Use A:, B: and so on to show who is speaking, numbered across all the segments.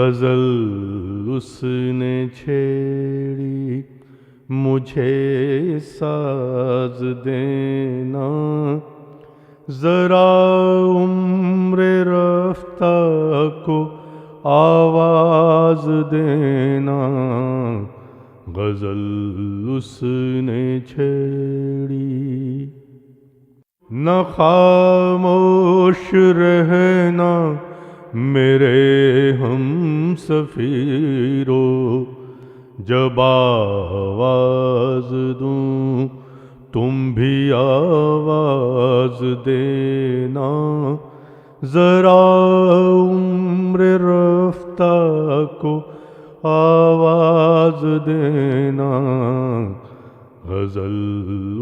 A: गजल उसने छेड़ी, मुझे साज देना, जरा उम्र रफ्ता को आवाज देना। गजल उसने छेड़ी, न खामोश रहना मेरे हम सफीरो, जब आवाज दूं तुम भी आवाज देना। जरा उम्र रफ्ता को आवाज देना, गजल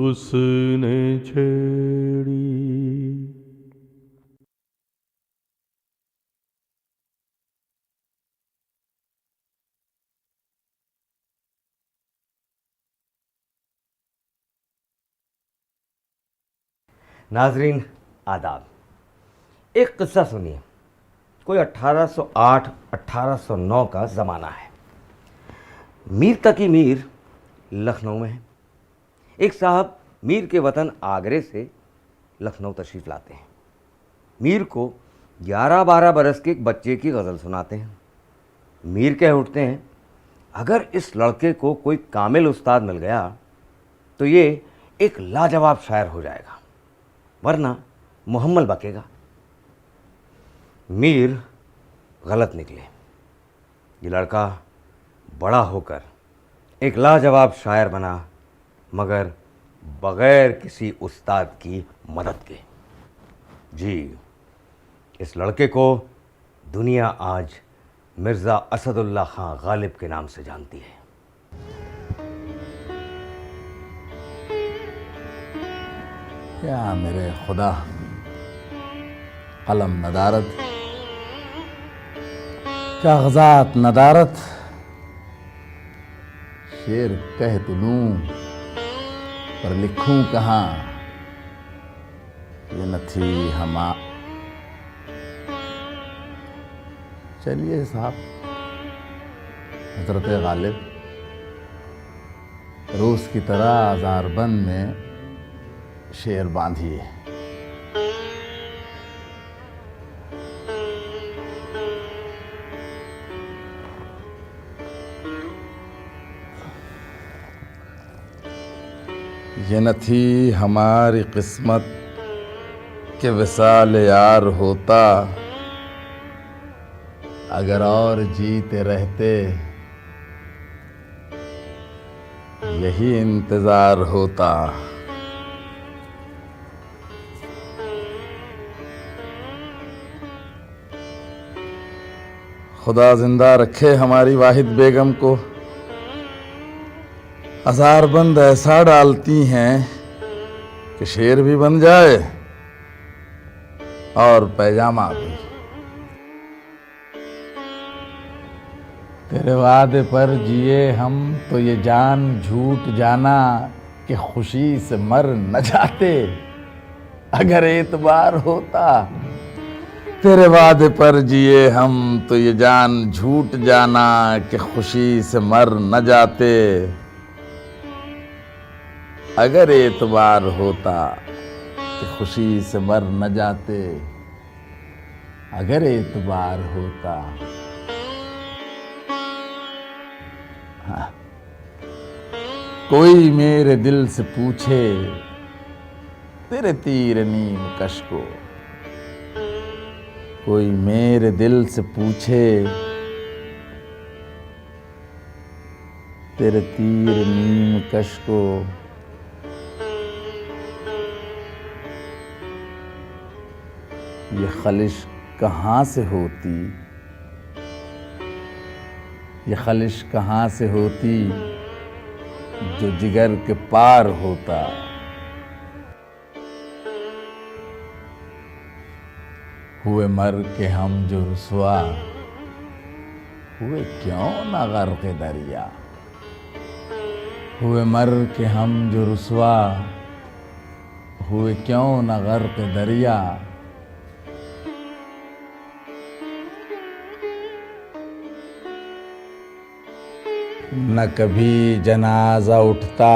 A: उसने छेड़ी।
B: नाजरीन आदाब। एक किस्सा सुनिए। कोई 1808-1809 का ज़माना है। मीर तकी मीर लखनऊ में है। एक साहब मीर के वतन आगरे से लखनऊ तशरीफ़ लाते हैं। मीर को 11-12 बरस के एक बच्चे की गज़ल सुनाते हैं। मीर कह उठते हैं, अगर इस लड़के को कोई कामिल उस्ताद मिल गया तो ये एक लाजवाब शायर हो जाएगा, वरना मुहम्मल बकेगा। मीर गलत निकले। ये लड़का बड़ा होकर एक लाजवाब शायर बना, मगर बग़ैर किसी उस्ताद की मदद के। जी, इस लड़के को दुनिया आज मिर्ज़ा असदुल्ला खां गालिब के नाम से जानती है।
C: या मेरे खुदा, कलम नदारत, कागजात नदारत, शेर कह तो लूं पर लिखूं कहाँ। ये न थी हमा। चलिए साहब, हजरत गालिब रोज़ की तरह आज़ारबंद में शेर बांधिए। ये न थी हमारी किस्मत के विसाल यार होता, अगर और जीते रहते यही इंतजार होता। खुदा जिंदा रखे हमारी वाहिद बेगम को। हज़ारबंद ऐसा डालती हैं कि शेर भी बन जाए और पैजामा भी। तेरे वादे पर जिए हम तो ये जान झूठ जाना कि खुशी से मर न जाते, अगर एतबार होता। तेरे वादे पर जिए हम तो ये जान झूठ जाना कि खुशी से मर न जाते, अगर एतबार होता कि खुशी से मर न जाते, अगर एतबार होता। हाँ। कोई मेरे दिल से पूछे तेरे तीर नीम कश को, कोई मेरे दिल से पूछे तेरे तीर नीम कश को, ये खलिश कहाँ से होती, ये खलिश कहाँ से होती जो जिगर के पार होता। हुए मर के हम जो रुसवा, हुए क्यों ना गर्क दरिया। हुए मर के हम जो रुसवा, हुए क्यों ना गर्क दरिया। न कभी जनाजा उठता,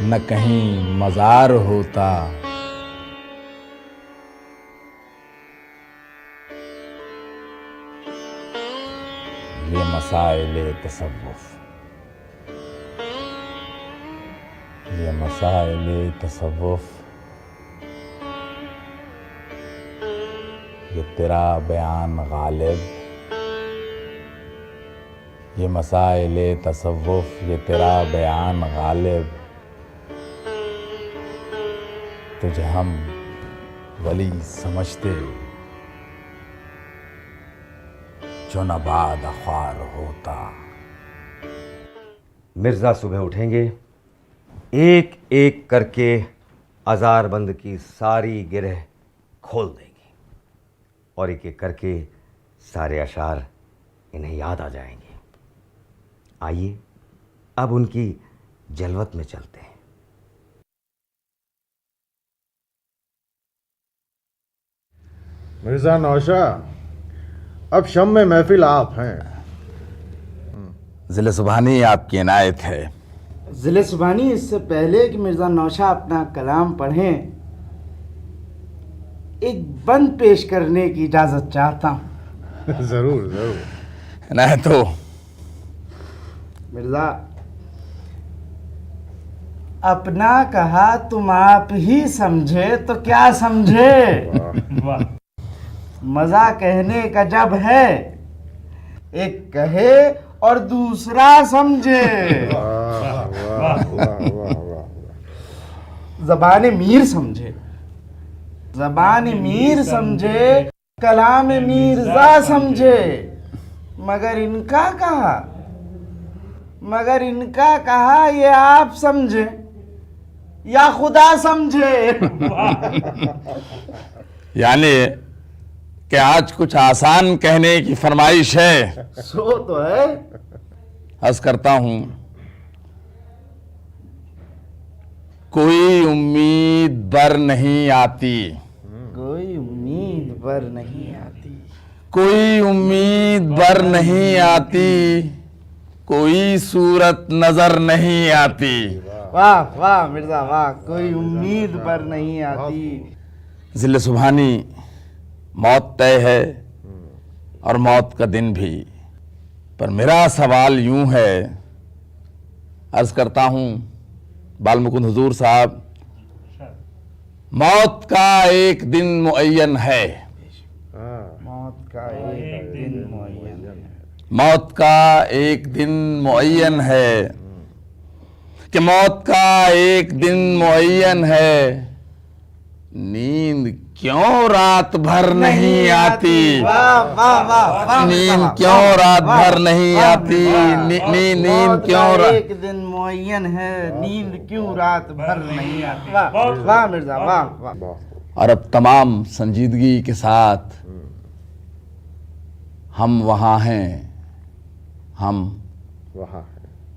C: न कहीं मजार होता। ये मसाइले तसव्वुफ, ये मसाइले तसव्वुफ, ये तेरा बयान गालिब, ये मसाइले तसव्वुफ, ये तेरा बयान गालिब। तुझे हम वली समझते जो नबाद ख्वार होता।
B: मिर्ज़ा सुबह उठेंगे, एक एक करके अज़ारबंद की सारी गिरह खोल देंगे और एक एक करके सारे अशार इन्हें याद आ जाएंगे। आइए अब उनकी जलवत में चलते हैं।
D: मिर्ज़ा नौशा, अब शम में महफिल आप हैं।
C: ज़िले सुबहानी आपकी इनायत है।
E: ज़िले सुबहानी, इससे पहले कि मिर्ज़ा नौशा अपना कलाम पढ़ें, एक बंद पेश करने की इजाज़त चाहता हूँ।
D: ज़रूर ज़रूर।
C: इनायत हो।
E: मिर्ज़ा, अपना कहा तुम आप ही समझे तो क्या समझे। मज़ा कहने का जब है, एक कहे और दूसरा समझे।
D: वाह वाह वाह वाह वाह।
E: ज़बान मीर समझे, ज़बान मीर समझे, कलाम मीर्ज़ा समझे। मगर इनका कहा ये आप समझे या खुदा समझे।
C: यानी कि आज कुछ आसान कहने की फरमाइश है।
E: सो तो है।
C: अर्ज करता हूं, कोई उम्मीद बर नहीं आती,
E: कोई उम्मीद बर नहीं आती,
C: कोई उम्मीद बर नहीं आती, कोई सूरत नजर नहीं आती।
E: वाह वाह मिर्ज़ा वाह, कोई उम्मीद बर नहीं आती।
C: ज़िले सुबहानी, मौत तय है और मौत का दिन भी, पर मेरा सवाल यूं है, अर्ज करता हूं बालमुकुंद हुजूर साहब, मौत का एक दिन मुअय्यन है,
E: मौत का एक दिन मुअय्यन है,
C: मौत का एक दिन मुअय्यन है, कि मौत का एक दिन मुअय्यन है, नींद क्यों रात भर नहीं आती।
E: वाह वाह वाह वाह।
C: नींद क्यों रात भर नहीं आती, नींद क्यों
E: एक दिन मुअय्यन है, नींद क्यों रात भर नहीं आती। वाह वाह मिर्ज़ा वाह वाह।
C: और अब तमाम संजीदगी के साथ हम वहाँ हैं, हम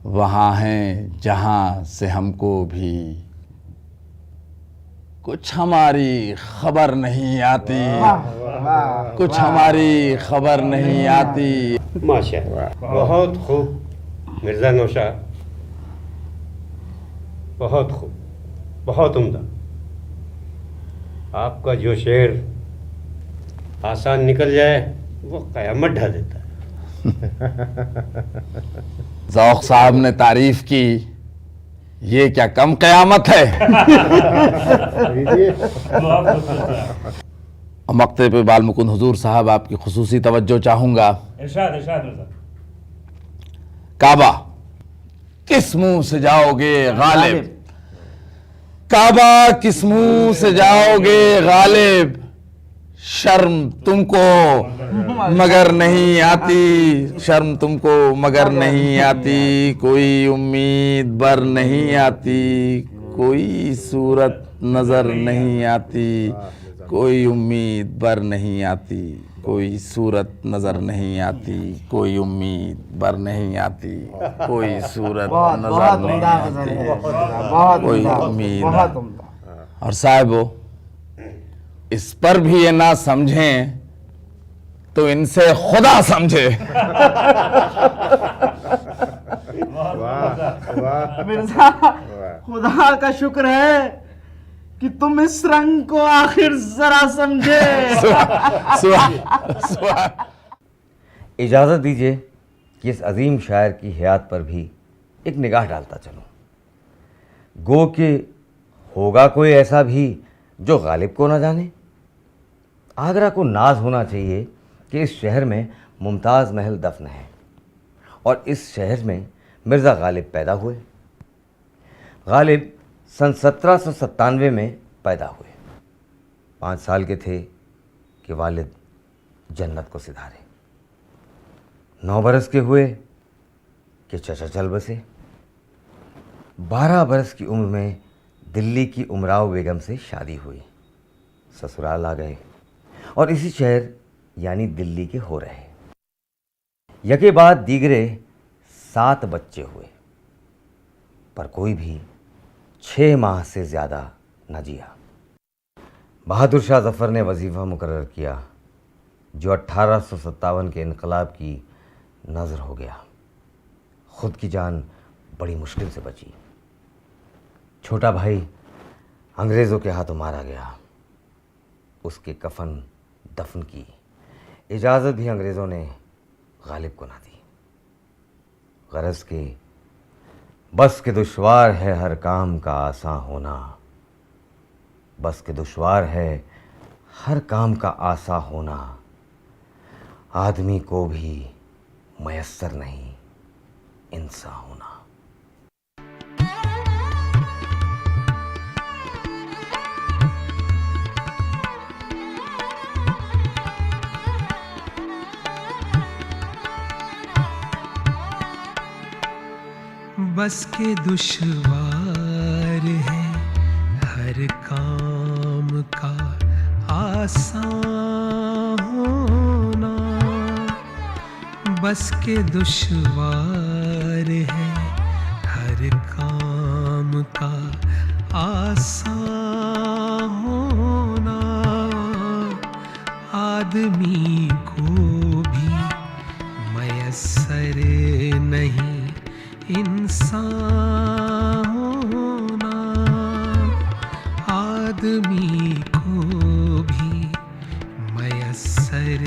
C: वहाँ हैं जहाँ से हमको भी कुछ हमारी खबर नहीं आती, कुछ हमारी खबर नहीं आती।
F: माशाअल्लाह, बहुत खूब मिर्ज़ा नौशा, बहुत खूब, बहुत उम्दा। आपका जो शेर आसान निकल जाए वो क़यामत ढा देता है।
C: ज़ौक़ साहब ने तारीफ की, ये क्या कम क़यामत है। मक्ते पे बालमुकुंद हुजूर साहब आपकी खुसूसी तवज्जो चाहूँगा।
G: इरशाद इरशाद मिर्ज़ा।
C: काबा किस मुंह से जाओगे गालिब, काबा किस मुंह से जाओगे गालिब, शर्म तुमको मगर नहीं आती, शर्म तुमको मगर नहीं आती, कोई उम्मीद बर नहीं आती, कोई सूरत नजर नहीं आती, कोई उम्मीद बर नहीं आती, कोई सूरत नजर नहीं आती, कोई उम्मीद बर नहीं आती, कोई सूरत नजर नहीं आती, कोई उम्मीद। और साहिबो, इस पर भी ये ना समझें तो इनसे खुदा समझे।
E: मिर्जा, खुदा का शुक्र है कि तुम इस रंग को आखिर जरा समझे।
B: इजाज़त दीजिए कि इस अजीम शायर की हयात पर भी एक निगाह डालता चलूं। गो कि होगा कोई ऐसा भी जो गालिब को ना जाने। आगरा को नाज होना चाहिए कि इस शहर में मुमताज़ महल दफन है और इस शहर में मिर्ज़ा गालिब पैदा हुए। गालिब सन 1797 में पैदा हुए। 5 साल के थे कि वालिद जन्नत को सिधारे। 9 बरस के हुए कि चचा चल बसे। 12 बरस की उम्र में दिल्ली की उमराव बेगम से शादी हुई। ससुराल आ गए और इसी शहर यानी दिल्ली के हो रहे। यके बाद दीगरे 7 बच्चे हुए, पर कोई भी 6 माह से ज़्यादा न जिया। बहादुर शाह जफ़र ने वजीफ़ा मुकर्रर किया, जो 1857 के इनकलाब की नज़र हो गया। खुद की जान बड़ी मुश्किल से बची। छोटा भाई अंग्रेज़ों के हाथों मारा गया। उसके कफन दफन की इजाज़त भी अंग्रेज़ों ने गालिब को ना दी। गरज के बस के दुश्वार है हर काम का आसान होना, बस के दुश्वार है हर काम का आसान होना, आदमी को भी मयस्सर नहीं इंसान होना।
G: बस के दुश्वार है हर काम का आसान होना, बस के दुश्वार है हर काम का आसान होना, आदमी को भी मयस्सर नहीं इंसान होना, आदमी को भी मयस्सर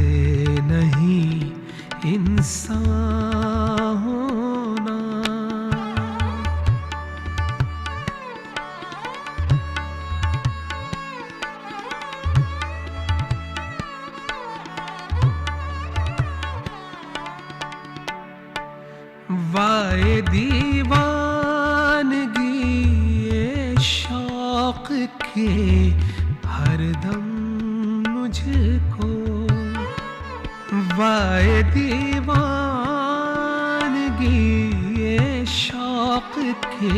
G: नहीं इंसान होना। वाए दीवानगी ये शौक के हरदम मुझको, वाए दीवानगी ये शौक के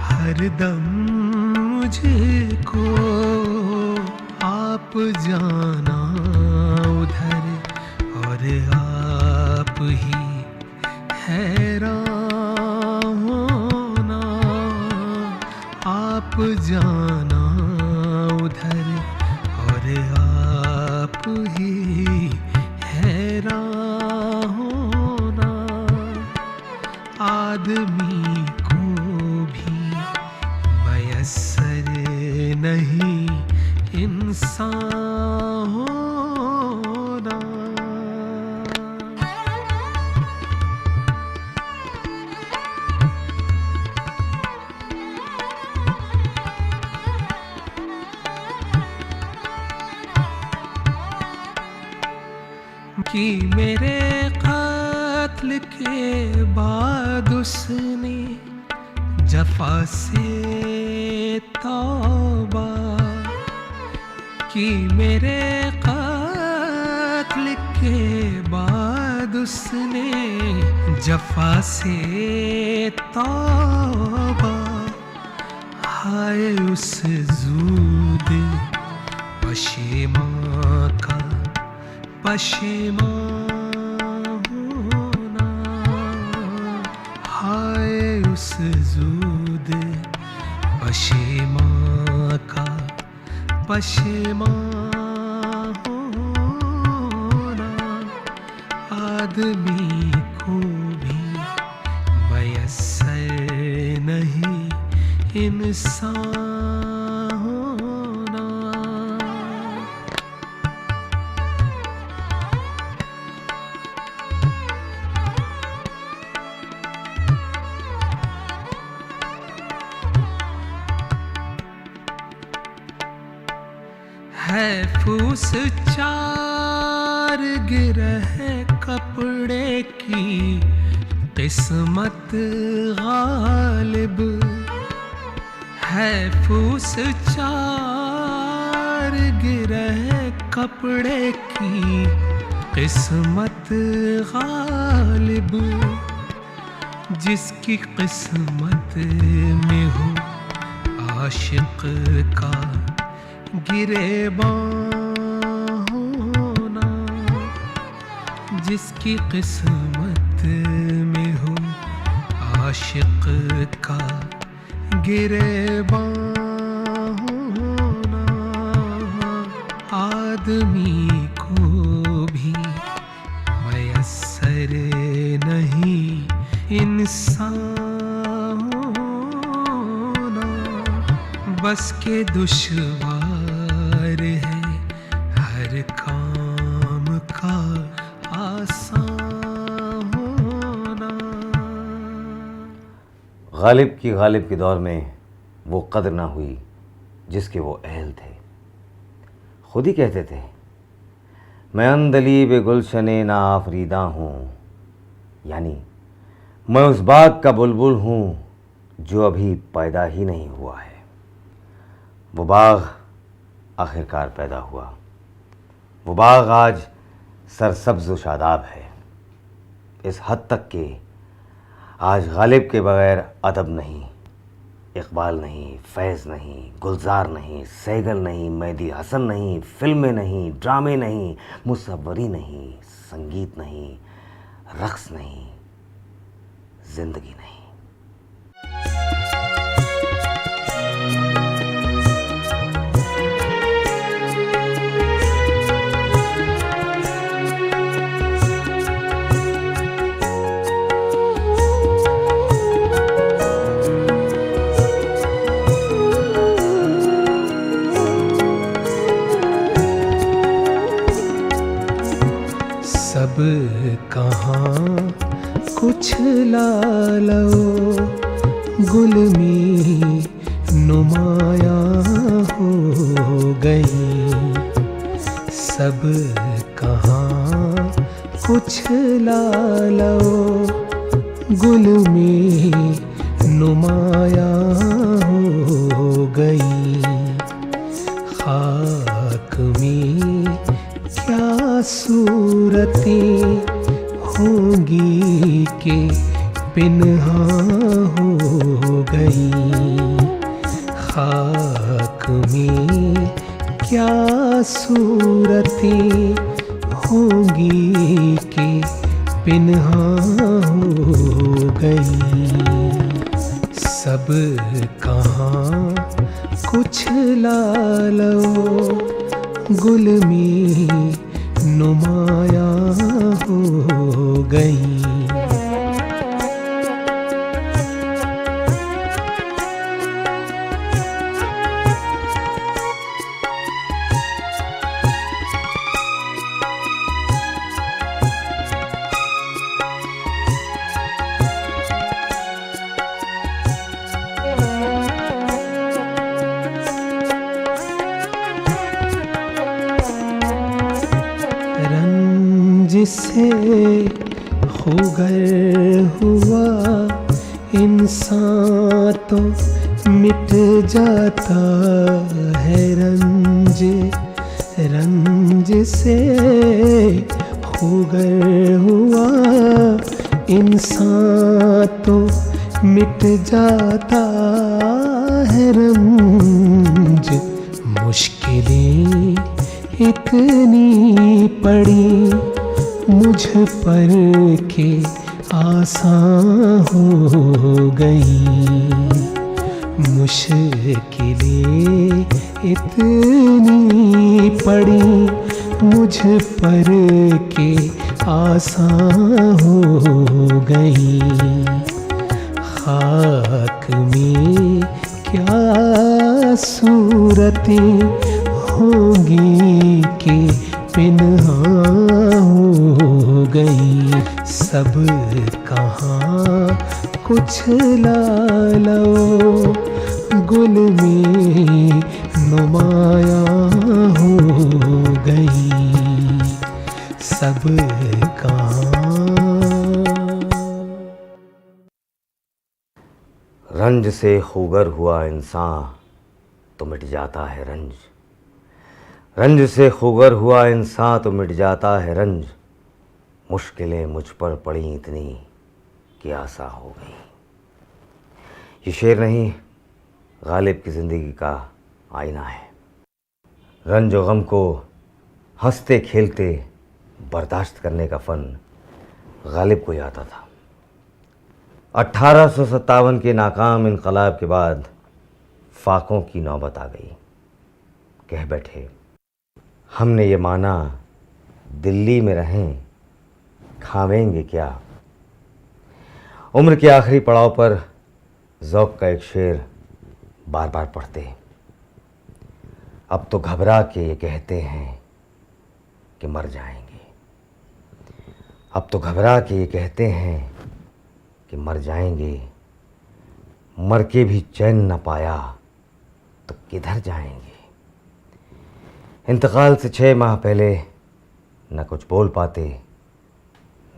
G: हरदम मुझको, आप जाना उधर और आप ही हैरान होना, आप जाना उधर और आप ही हैरान होना, आदमी को भी मयस्सर नहीं इंसान होना। कि मेरे क़त्ल के बाद उसने जफ़ा से तौबा, कि मेरे क़त्ल के बाद उसने जफ़ा से तौबा, हाय उस ज़ूद पशेमा का पशेमा होना, हाय उस ज़ूद पशेमा का पशेमा होना, आदमी को भी मयस्सर नहीं इंसान होना। है फूस चार गिरह कपड़े की किस्मत गालिब। है फूस चार गिरह कपड़े की किस्मत गालिब। जिसकी किस्मत में हो आशिक का गिरेबां होना। जिसकी किस्मत में हो आशिक का गिरेबां होना। आदमी को भी मयस्सर नहीं इंसान होना। बस के दुश्वार है हर काम का आसान होना।
B: गालिब की दौर में वो कदर ना हुई जिसके वो अहल थे। खुद ही कहते थे, मैं अंदलीब गुलशने ना आफरीदा हूँ, यानी मैं उस बाग का बुलबुल हूँ जो अभी पैदा ही नहीं हुआ है। वो बाग आखिरकार पैदा हुआ। वो बाग आज सरसब्ज़ व शादाब है, इस हद तक कि आज गालिब के बगैर अदब नहीं, इकबाल नहीं, फैज़ नहीं, गुलजार नहीं, सैगल नहीं, मेहदी हसन नहीं, फिल्में नहीं, ड्रामे नहीं, मुसव्वरी नहीं, संगीत नहीं, रक़्स नहीं, ज़िंदगी नहीं।
G: सब कहाँ कुछ लालो गुलमी नुमाया हो गई। सब कहाँ कुछ लालो गुलमी नुमाया हो गई। खाक में क्या सूरतें होंगी कि पिन्हा हो गई। खाक में क्या सूरतें होंगी कि पिन्हा हो गई। सब कहाँ कुछ लालो गुलमी नुमाया हो गई। जिससे खुगर हुआ इंसान तो मिट जाता है रंज। रंज से खुगर हुआ इंसान तो मिट जाता है रंज। मुश्किलें इतनी पड़ी मुझ पर के आसान हो गई। मुश्किलें इतनी पड़ी मुझ पर के आसान हो गई। खाक में क्या सूरतें होंगी कि पिन्हां हो गई। सब कहाँ कुछ लालो गुल में नुमायां हो गई। सब कहाँ
B: रंज से खूगर हुआ इंसान तो मिट जाता है रंज। रंज से खूगर हुआ इंसान तो मिट जाता है रंज। मुश्किलें मुझ पर पड़ी इतनी कि आसा हो गई। ये शेर नहीं, गालिब की ज़िंदगी का आईना है। रंज और गम को हंसते खेलते बर्दाश्त करने का फ़न गालिब को ही आता था। 1857 के नाकाम इनकलाब के बाद फाकों की नौबत आ गई। कह बैठे हमने ये माना दिल्ली में रहें खावेंगे क्या। उम्र के आखिरी पड़ाव पर ज़ौक़ का एक शेर बार बार पढ़ते। अब तो घबरा के ये कहते हैं कि मर जाएंगे। अब तो घबरा के ये कहते हैं कि मर जाएंगे। मर के भी चैन न पाया तो किधर जाएंगे। इंतकाल से 6 माह पहले न कुछ बोल पाते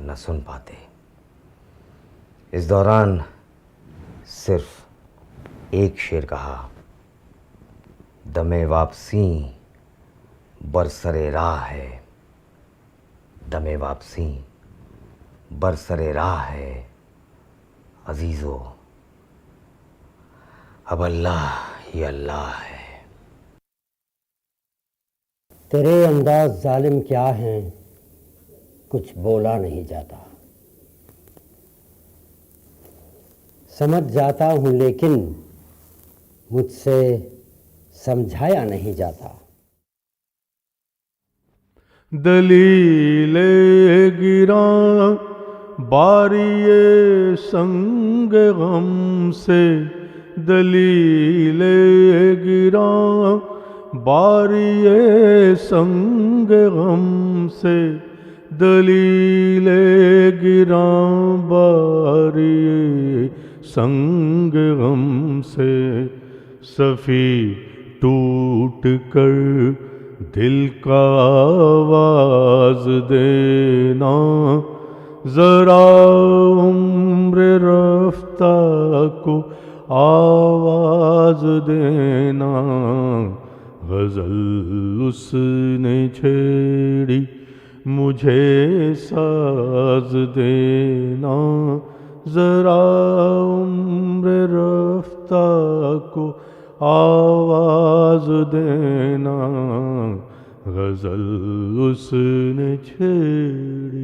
B: न सुन पाते। इस दौरान सिर्फ एक शेर कहा, दमे वापसी बरसरे राह है। दमे वापसी बरसरे राह है अजीज़ो, अब अल्लाह ही अल्लाह है।
H: तेरे अंदाज जालिम क्या हैं, कुछ बोला नहीं जाता। समझ जाता हूँ लेकिन मुझसे समझाया नहीं जाता।
A: दलीले गिरा बारिये संग गम से। दलीले गिरा बारिये संग गम से। दलीले गिरा बारिये संग गम से। सफ़ी टूट कर दिल का आवाज़ देना, ज़रा उम्र रफ्ता को आवाज़ देना। गज़ल उसने छेड़ी मुझे साज देना, ज़रा उम्र रफ्ता को आवाज़ देना। गज़ल उसने छेड़ी।